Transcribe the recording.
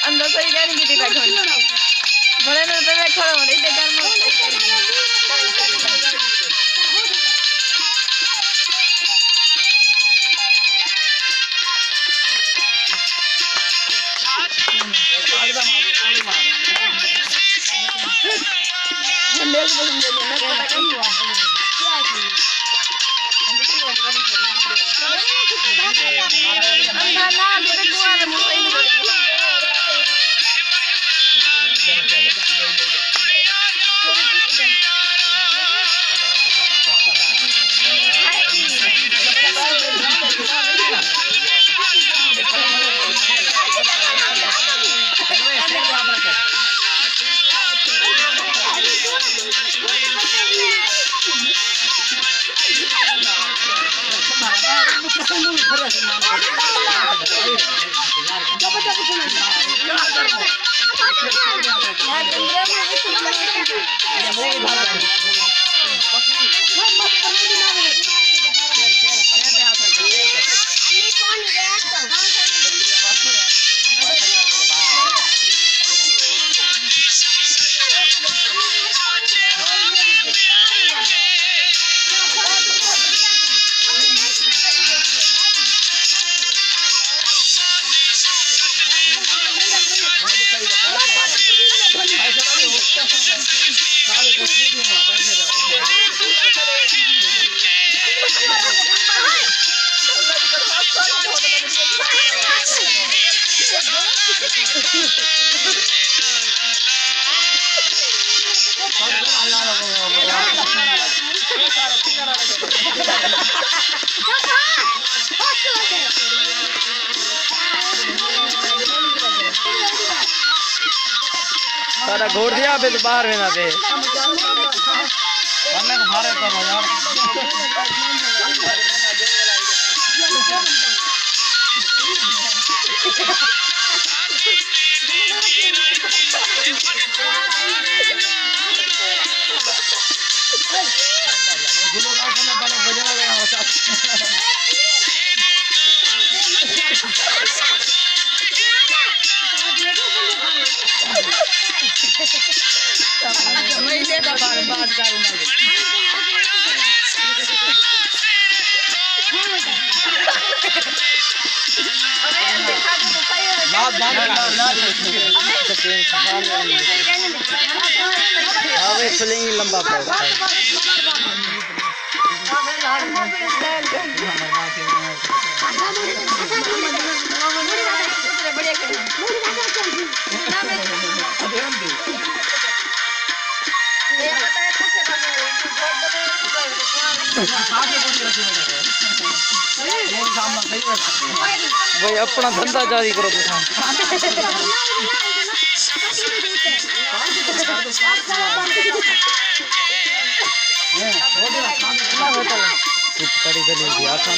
अंदर से ही जाने की थी रखो बड़े ना तो मैं खड़ा हो रही थी घर में सारा घोड़ दिया अबे तो बाहर में ना दे हमने को मारे तो यार गुलो का समय बड़ा बजा गया होता मैं ले तो बात करूंगा अबे चलेंगे लंबा पर भाई अपना धंधा जारी करो कड़ी दली आसान